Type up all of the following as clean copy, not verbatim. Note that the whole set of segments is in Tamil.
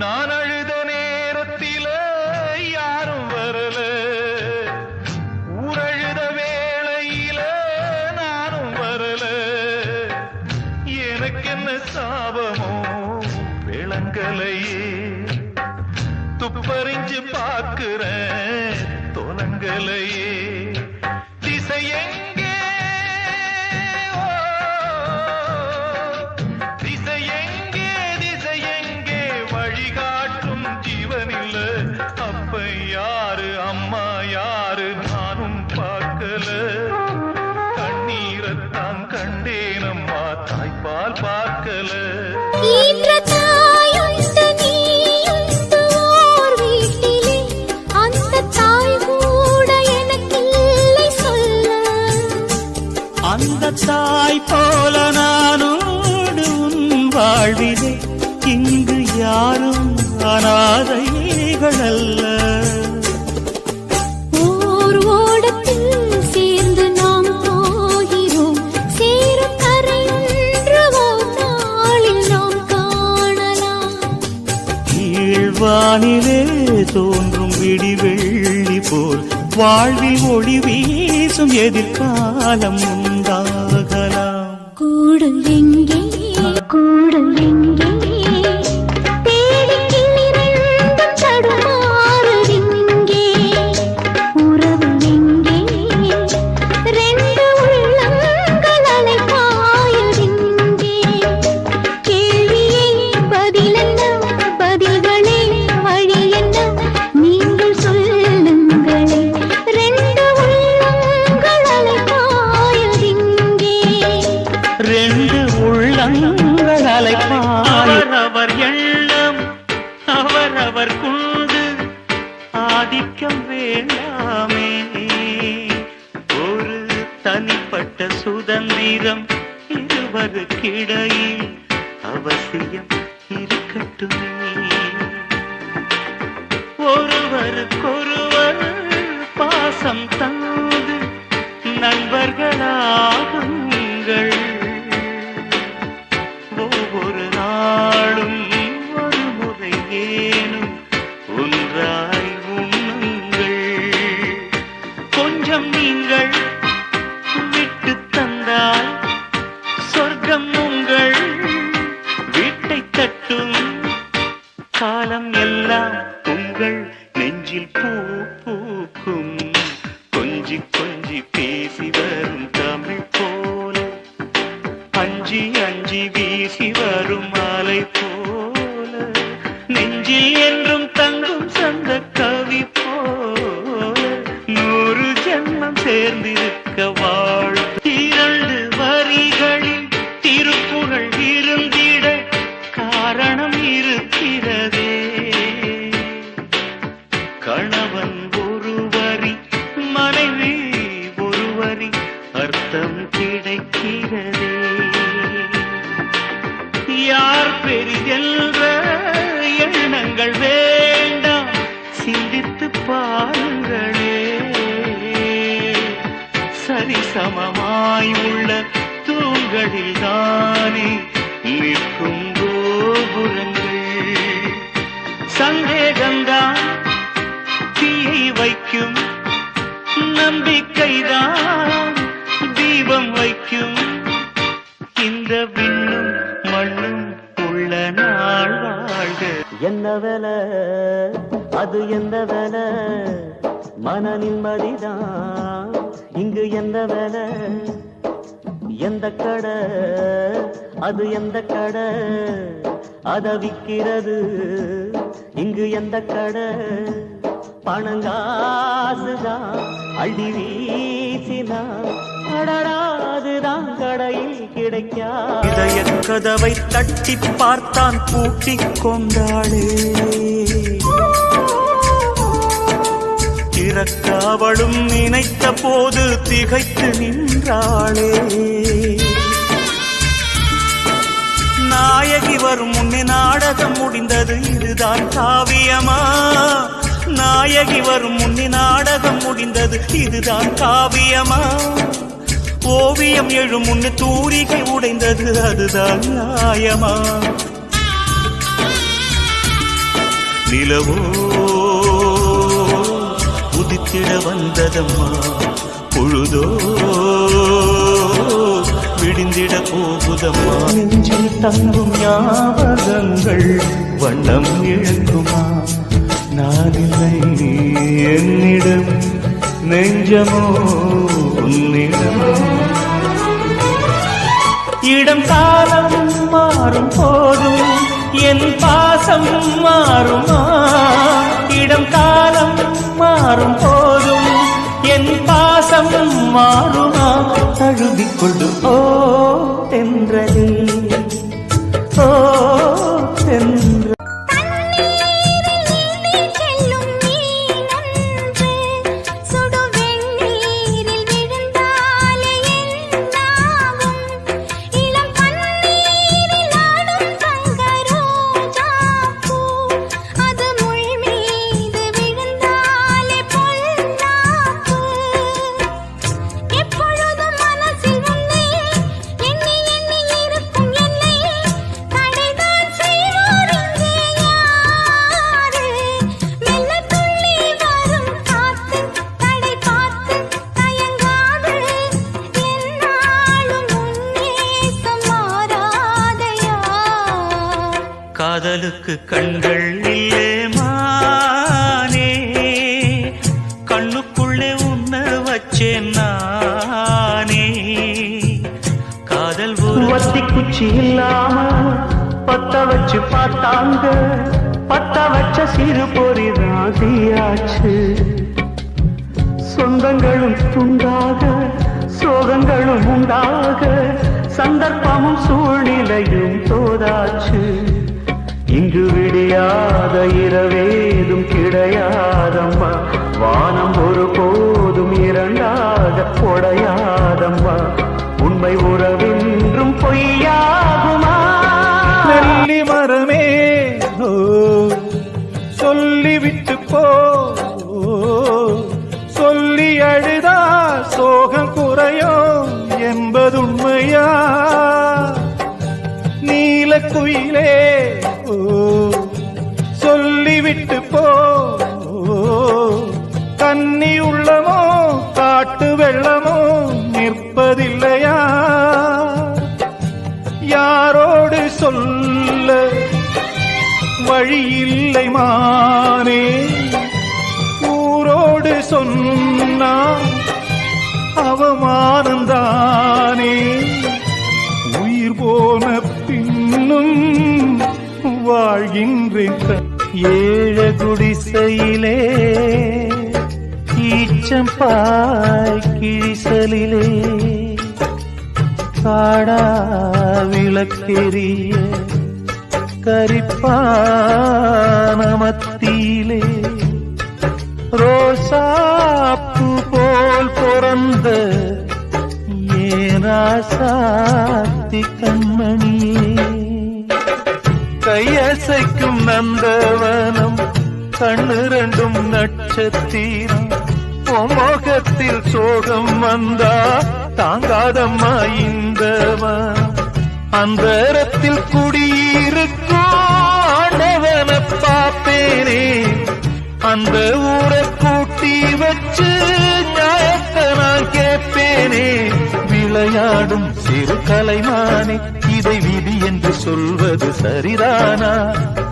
நான் அழுத நேரத்தில யாரும் வரல, ஊரழுத வேளையில நானும் வரல. எனக்கு என்ன சாபமோ விளங்கலையே, துப்பறிஞ்சு பார்க்கிறேன் தொலங்கலையே. திசையெங்கே திசையெங்கே திசையெங்கே வழிகாட்டும் ஜீவனில்ல. அப்ப யாரு அம்மா யாரு நானும் பார்க்கல. கண்ணீரத்தான் கண்டேனம்மா தாய்ப்பால் பார்க்கல. அந்த தாய் போல நானோடு உன் வாழ்விலே இங்கு யாரும் அனாதைகள் அல்ல. ஓர் ஓடத்தில் சேர்ந்து நாம் போகிறோம், சேரும் கரையொன்று நாளில் நாம் காணலாம். கீழ்வானிலே தோன்றும் விடிவெள்ளி போல் வாழ்வில் ஒளி வீசும் எதிர்காலம் உண்டாகலாம். கூடல் எங்கே கூடல் எங்கே தேடி கிளிரண்டும் தடுமாறுதிங்கே. உறவு எங்கே ரெண்டு உள்ளங்கள் அலைபாயுதிங்கே. கேள்வியே பதிலென்ன பதில்களே வழி என்ன நீங்கள் சொல்லுங்களே. ரெண்டு உள்ளங்கள் அலைபாயுதிங்கே. ரெண்டு உள்ளங்கள் அலைப்பாய். அவர் எண்ணம் அவர் குண்டு ஆதிக்கம் வேண்டாமே. ஒரு தனிப்பட்ட சுதந்திரம் இருவருக்கிடையில் அவசியம் இருக்கட்டுமே. ஒருவருக்கொருவர் பாசம் தந்து நண்பர்களாகுங்கள். ஒவ்வொரு நாளும் ஒரு முறை ஏனும் ஒன்றாய் உண்ணுங்கள். கொஞ்சம் நீங்கள் விட்டு தந்தால் சொர்க்கம் உங்கள் வீட்டை தட்டும். காலம் எல்லாம் உங்கள் நெஞ்சில் பூ பூக்கும். கொஞ்சி கொஞ்சி பேசி வரும் தமிழ் போல, அஞ்சி அஞ்சி வீசி வரும் மாலை போல, நெஞ்சில் என்றும் தங்கும் சந்த கவி போல, 100 ஜென்மம் சேர்ந்திருக்க வாழ். 2 வரிகளில் திருப்புகழ் இருந்திட காரணம் இருக்கிறதே. கணவன் ஒரு வரி மனைவி ஒரு வரி அர்த்தம் கிடைக்கிறதே. யார் பெரிதென்ற எண்ணங்கள் வேண்டாம், சிந்தித்து பாருங்களே. சரிசமமாய் உள்ள தூண்களில் தானே நிற்கும் கோபுரங்கள். சந்தேகம்தான் தீயை வைக்கும், நம்பிக்கைதான் தீபம் வைக்கும். இந்த விண்ணும் மண்ணும் உள்ள நாள் வாழ்க. என்ன வேலை அது என்ன வேலை, மன நிம்மதிதான் இங்கு என்ன வேலை. எந்த கடை அது எந்த கடை, அத விக்கிறது இங்கு எந்த கடை. பணங்காசுதான் அள்ளி வீசினா அடடாதுதான் கடையில் கிடைக்கா. இதய கதவை தட்டி பார்த்தான் பூட்டிக் கொண்டாளே. திறக்க அவளும் நினைத்த போது திகைத்து நின்றாளே. நாயகி வரும் முன்னே நாடகம் முடிந்தது, இதுதான் காவியமா? நாயகி வரும் முன்னே நாடகம் முடிந்தது, இதுதான் காவியமா? ஓவியம் எழும் முன்னு தூரிகை உடைந்தது, அதுதான் நியாயமா? நிலவோ உதித்திட வந்ததம்மா, பொழுதோ விடிந்திட போகுதம்மா. நெஞ்சில் தங்கும் ஞாபகங்கள் வண்ணம் இழக்குமா, நான் இல்லை என்னிடம், நெஞ்சமோ உன்னிடம். இடம் காலம் மாறும் போதும் என் பாசம் மாறுமா, இடம் காலம் மாறும் போதும் என் பாசம் மாறுமா. தழுவிக்கொண்டு ஓ தென்றலே, ஓ தென்ற காதலுக்கு கண்கள் இல்லே மானே, கண்ணுக்குள்ளே உன்ன வச்சேன் நானே. காதல் ஒரு வத்தி குச்சி இல்லாம பத்த வச்சு பார்த்தாங்க, பத்த வச்ச சிறு பொறிதான் தீயாச்சு. சொந்தங்களும் துண்டாக சோகங்களும் உண்டாக, சந்தர்ப்பமும் சூழ்நிலையும் தோதாச்சு. இங்கு விடியாத இரவேதும் கிடையாதம்மா, வானம் ஒரு போதும் இரண்டாக உடையாதம்மா. உண்மை உறவென்றும் பொய்யாகுமா. நெல்லி மரமே ஓ சொல்லிவிட்டு போ, சொல்லி அழுதா சோகம் குறையும் என்பதுண்மையா. நீலக்குயிலே சொல்லிவிட்டு போ, கன்னி உள்ளமோ காட்டு வெள்ளமோ நிற்பதில்லையா. யாரோடு சொல்ல வழியில்லை மானே, ஊரோடு சொன்னா அவமானந்தானே. உயிர் போன பின்னும் வாழ்கின்றேன். ஏழ குடிசையிலே ஈச்சம்பாய் கிழிசலிலே, காடா விளக்கெரிய கரிப்பான மத்தியிலே, ரோசாப்பு போல் பிறந்த ஏராசாத்தி கண்மணியே. கையசைக்கும் நந்தவனம் கண்ணு ரெண்டும் நட்சத்திரம், முகத்தில் சோகம் வந்தா தாங்காதம்மா இந்த மனம். அந்தரத்தில் குடியிருக்கும் ஆண்டவன பாப்பேனே, அந்த ஊரை கூட்டி வச்சு நியாயத்தை நான் கேட்பேனே. விளையாடும் சிறு கலைமானே, இதை விதி என்று சொல்வது சரிதானா.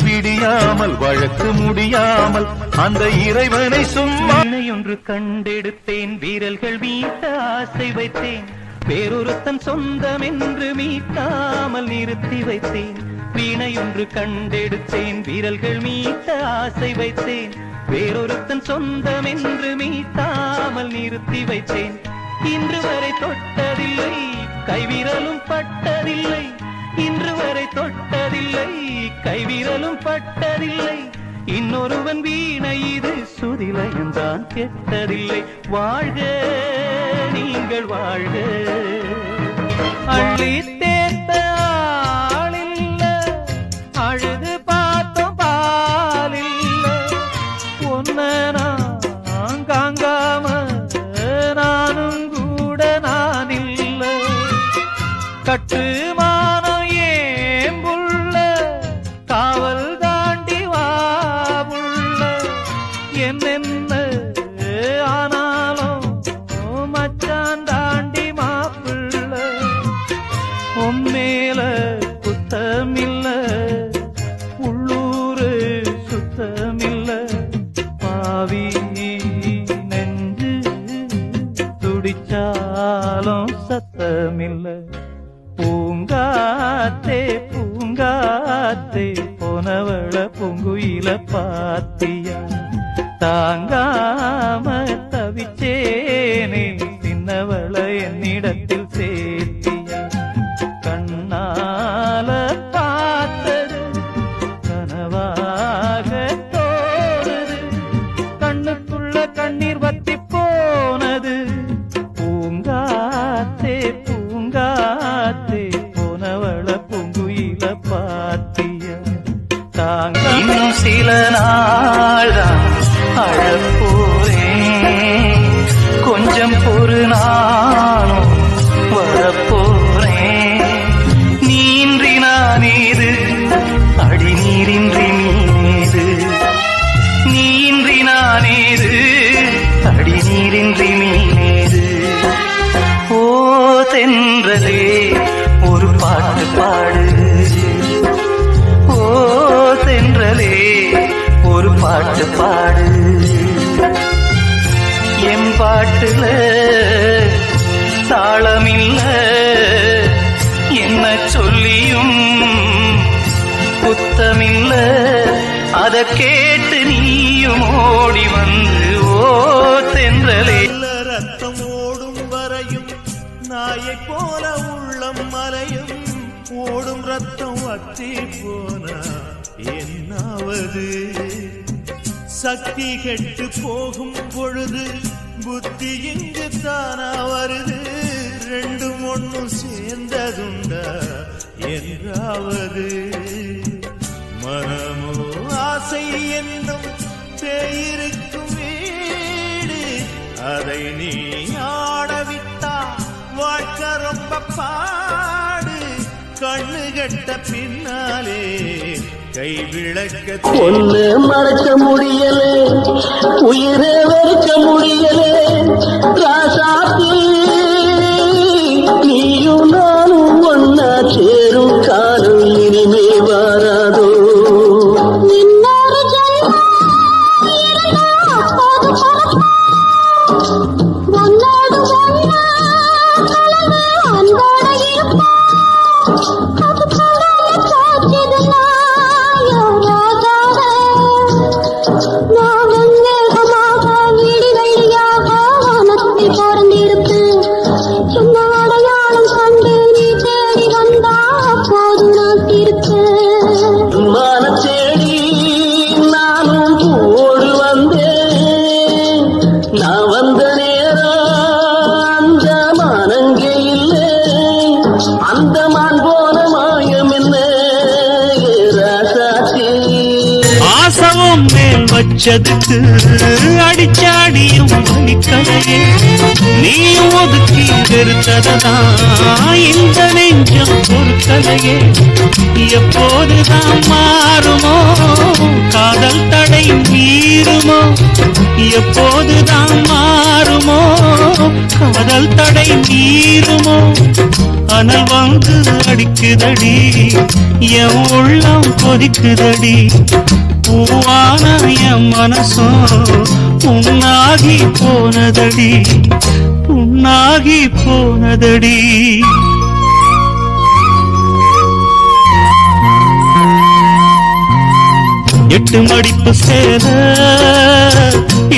விடியாமல் வழக்கு முடியாமல் அந்த இறைவனை சும்மா. ஒன்று கண்டெடுத்தேன், வீரர்கள் மீட்ட ஆசை வைத்தேன், வேறொருத்தன் சொந்தம் என்று மீட்டாமல் நிறுத்தி வைத்தேன். வீணையொன்று கண்டெடுத்தேன், வீரர்கள் மீட்ட ஆசை வைத்தேன், வேறொருத்தன் சொந்தம் என்று மீட்டாமல் நிறுத்தி வைத்தேன். இன்று வரை தொட்டதில்லை, கைவிரலும் பட்டதில்லை, இன்று வரை தொட்டதில்லை, கைவிரலும் பட்டதில்லை. இன்னொருவன் வீணை இது சுதிலயந்தான் கெட்டதில்லை. வாழ்க நீங்கள் வாழ்க. அள்ளி தேர்த்த ஆளில்ல, அழுது பார்த்தோம் பாலில்ல, ஒன்ன நான் காங்காம நானும் கூட நான் இல்ல. கட்டுமானம் ஏம்புள்ள காவல் தாண்டி வா பூங்குயில பாத்தியா தாங்காம தவிச்சேனே சின்னவள என்னிடத்தில் சேர்த்தியா கண்ணால பார்த்தது கனவாக தோணுது கண்ணுக்குள்ள கண்ணீர் வத்தி போனது பூங்காத்தே பூங்காத்தே போனவள பூங்குயில பாத்தியா தாங்க இன்னும் சில நாள்தான் அழப்போறேன் கொஞ்சம் பொறு நானும் வரப்போறேன் நீன்றி நானேது அடி நீரின்றி நீனேது நீன்றி நானேது அடி நீரின்றி நீனேது ஓ தென்றலே ஒரு பாட்டு பாடு ஓ தென்றலே ஒரு பாட்டு பாடு என் பாட்டுல தாளமில்ல என்ன சொல்லியும் புத்தமில்ல அத கேட்டு நீயும் ஓடி வந்து ஓ தென்றலே ரத்தம் ஓடும் வரையும் நாயை போல உள்ளம் மறையும் ஓடும் ரத்தம் வற்றி போனா என்னாவது சக்தி கெட்டு போகும் பொழுது புத்தி இங்கு தானா வருது ரெண்டும் ஒன்னும் சேர்ந்ததுண்டா என்றாவது மனமோ ஆசை என்னும் பேயிருக்கும் வீடு அதை நீ ஆடவிட்டா வாழ்க்கை ரொம்ப பாடு கண்ணு கட்ட பின்னாலே கை விளக்க ஒண்ணு மறக்க முடியலே உயிரை வெறுக்க முடியலே ராசாத்தி நீயும் நானும் ஒன்னா சேரும் காலம் இனிமே வாராதோ இன்னொரு ஜென்மம் இருந்தா அப்போது பிறப்போம். உன்னோடு ஒன்னா கலந்து அன்போட இருப்போம். அது படாம போச்சுதுன்னா யாராகாத நான் வெங்கமாக விடி வெள்ளியாக வானத்தில் பிறந்திருப்பேன். என்ன அடையாளம் கண்டு நீ தேடி வந்தா அப்போது நான் இருப்பேன். மான தேடி நானும் ஓடு வந்தேன் நான் வந்த நேரம் அந்த மானங்கே இல்லை அந்த மான் போன மாயம் என்ன ராசாத்தி ஆசவம் மேல் வச்சதுக்கு அடிச்சாடியும் வலிக்கலையே நீயும் ஒதுக்கி வெறுத்ததான் இந்த நெஞ்சம் பொறுக்கலையே எப்போதுதான் மாறுமோ காதல் தடை மீறுமோ எப்போதுதான் மாறுமோ காதல் தடை மீறுமோ அனல் வந்து அடிக்குதடி என் உள்ளம் கொதிக்குதடி பூவான என் மனசும் உன்னாகி போனதடி உன்னாகி போனதடி எட்டு மடிப்பு சேர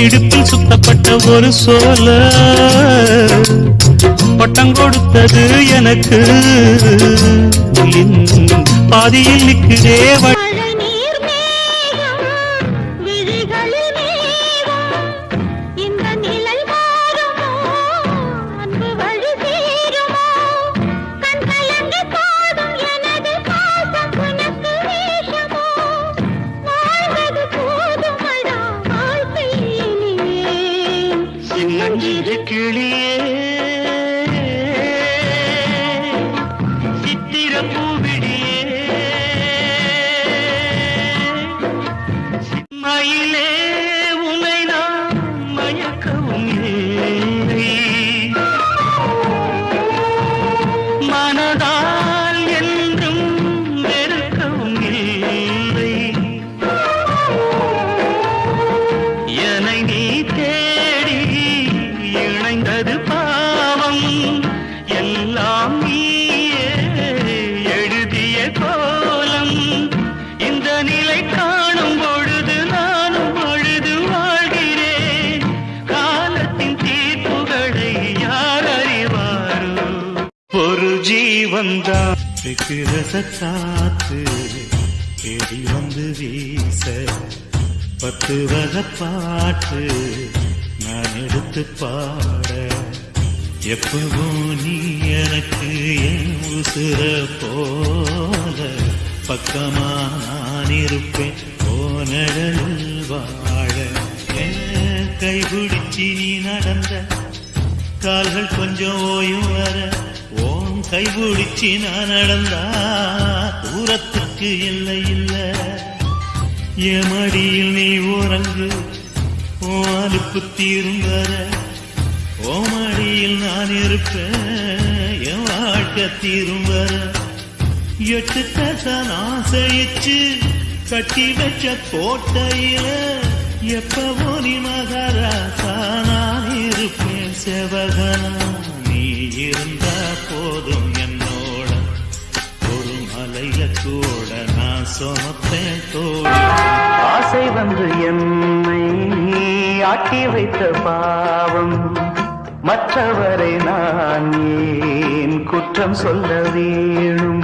இடுப்பில் சுத்தப்பட்ட ஒரு சோல பட்டம் கொடுத்தது எனக்கு பாதியில் நிற்கிறே மழை நீர் மேகம் விழிகளில் மேகம் இந்த நிலை மாறுமோ அன்பு வழி சேருமோ கண் கலங்கி போதும் எனது பாசம் உனக்கு வேஷமோ வாழ்வது போதுமடா வாழ்க்கையிலே சின்னஞ்சிறு கிளியே சித்திர பூவிடியே ஜீவன்தான். காத்து தேடி வந்து வீச 10 வகை பாட்டு நான் எடுத்து பாட எப்பவும் நீ எனக்கு என் உசுர போல பக்கமா நான் இருப்பேன் போனடலில் வாழ கைபிடிச்சி நீ நடந்த கால்கள் கொஞ்சம் ஓயும் வர ஓன் கைபிடிச்சி நான் நடந்தா தூரத்துக்கு இல்லை இல்லை என் மடியில் நீ உறங்கு ஓ அலுப்பு தீரும் வர ஓ மடியில் நான் இருப்பேன் என் வாழ்க்கை தீரும் வர 8 கசன் ஆசைச்சு கட்டி வச்ச கோட்டையில எப்பவோ நீ மகாராசா நான் இருப்பேன் செவகனா நீ இருந்தா போதும் என்னோட ஒரு மலையில கூட நான் சுமப்பேன் தோட ஆசை வந்து என்னை ஆட்டி வைத்த பாவம் மற்றவரை நான் ஏன் குற்றம் சொல்ல வேணும்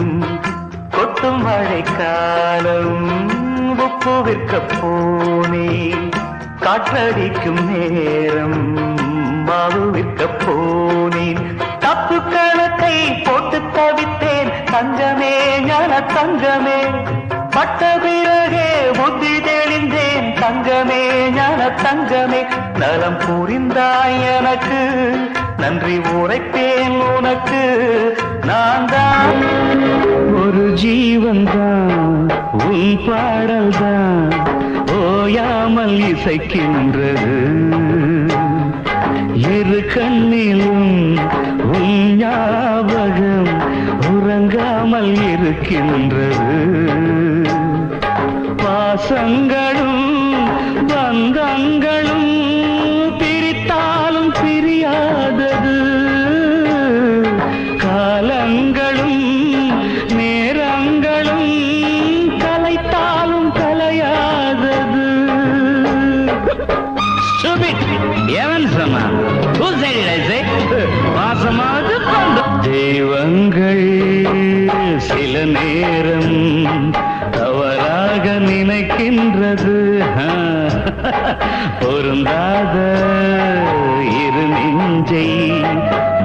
கொட்டும் மழைக்காலம் உப்பு விற்க போனே காற்றடிக்கும் நேரம் மாவு விற்க போனேன் தப்பு கணக்கை போட்டு தவித்தேன் தங்கமே ஞான தங்கமே பட்ட பிறகே புத்தி தெளிந்தேன் தங்கமே ஞான தங்கமே நலம் புரிந்தாய் எனக்கு நன்றி உரைப்பேன் உனக்கு நான் தான் ஒரு ஜீவன்தான் உன் பாடல் தான் ஓயாமல் இசைக்கின்றது இரு கண்ணிலும் உன் ஞாபகம் உறங்காமல் இருக்கின்றது பாசங்களும் பந்தங்களும் பிரித்தாலும் பிரியாதது காலங்களும் நேரங்களும் கலைத்தாலும் கலையாதது எவன் சொன்னான் பாசமாவது தெய்வங்கள் சில நேரம் தவறாக நினைக்கின்றது பொருந்தாத இரு நெஞ்சை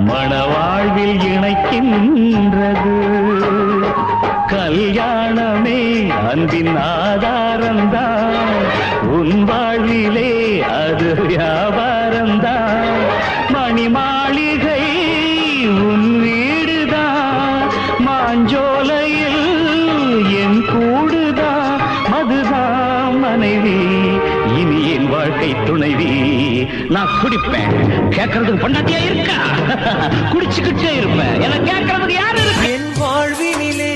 மணவாழ்வில் இணைக்கின்றது கல்யாணமே அன்பின் ஆதாரம்தான் உன் வாழ்விலே அது வியாபாரம்தான் மணி மாளிகை உன் வீடுதான் மாஞ்சோலையில் என் கூடுதான் மதுதான் மனைவி இனி என் வாழ்க்கை துணைவி நான் குடிப்பேன் கேட்கறதுக்கு பொண்டாட்டியா இருக்கா குடிச்சுக்கிட்டே இருப்பேன் என கேட்கறதுக்கு யாரு இருக்கு என் வாழ்வினிலே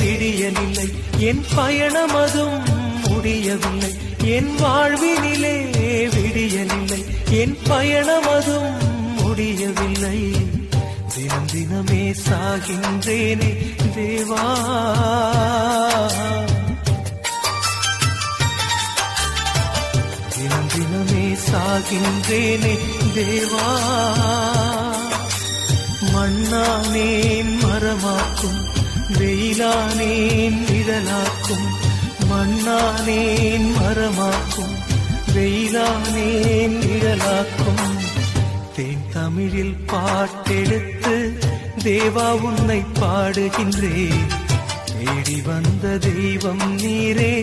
விடியலில்லை என் பயணம் அதுவும் முடியவில்லை என் வாழ்வினிலே விடியலில்லை என் பயணம் அதுவும் முடியவில்லை தினம் தினமே சாகின்றேனே தேவா தினம் தினமே சாகின்றேனே தேவா மண்ணானேன் மரமாக்கும் வெயிலானேன் நிழலாக்கும் மண்ணானேன் மரமாக்கும் வெயிலானேன் நிழலாக்கும் தேன் தமிழில் பாட்டெடுத்து தேவா உன்னை பாடுகின்றேன் தேடி வந்த தெய்வம் நீரே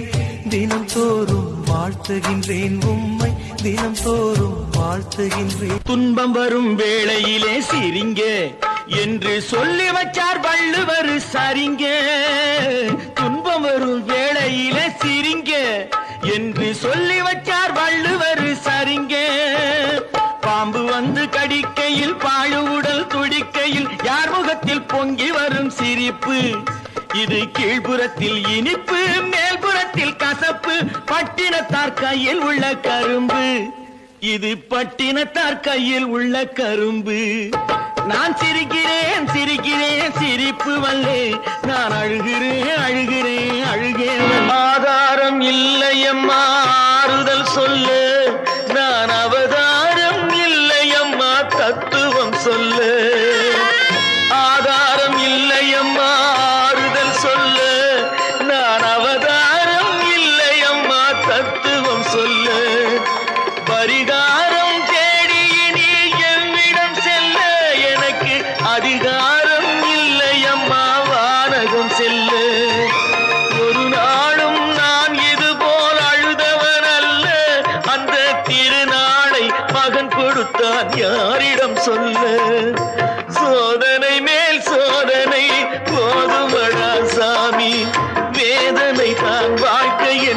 தினம் தோறும் வாழ்த்துகின்றேன் உம்மை தினம் தோறும் வாழ்த்துகின்றேன் துன்பம் வரும் வேளையிலே சிரிங்க என்று சொல்லி வச்சார் வள்ளுவர் சரிங்க துன்பம் வரும் வேளையிலே சிரிங்க என்று சொல்லி வச்சார் வள்ளுவர் சரிங்க பாம்பு வந்து கடிக்கையில் பாழு உடல் துடிக்கையில் யார் முகத்தில் பொங்கி வரும் சிரிப்பு இது கீழ்புறத்தில் இனிப்பு மேல்புறத்தில் கசப்பு பட்டினத்தார் கையில் உள்ள கரும்பு இது பட்டினத்தார் கையில் உள்ள கரும்பு நான் சிரிக்கிறேன் சிரிக்கிறேன் சிரிப்பு வல்லே நான் அழுகிறேன் அழுகிறேன் அழுகேன் ஆதாரம் இல்லையம்மா ஆறுதல் சொல்லு நான் அவதாரம் இல்லையம்மா தத்துவம் சொல்லு ஆதாரம் இல்லையம்மா இப்போது தான் யாரிடம் சொல்ல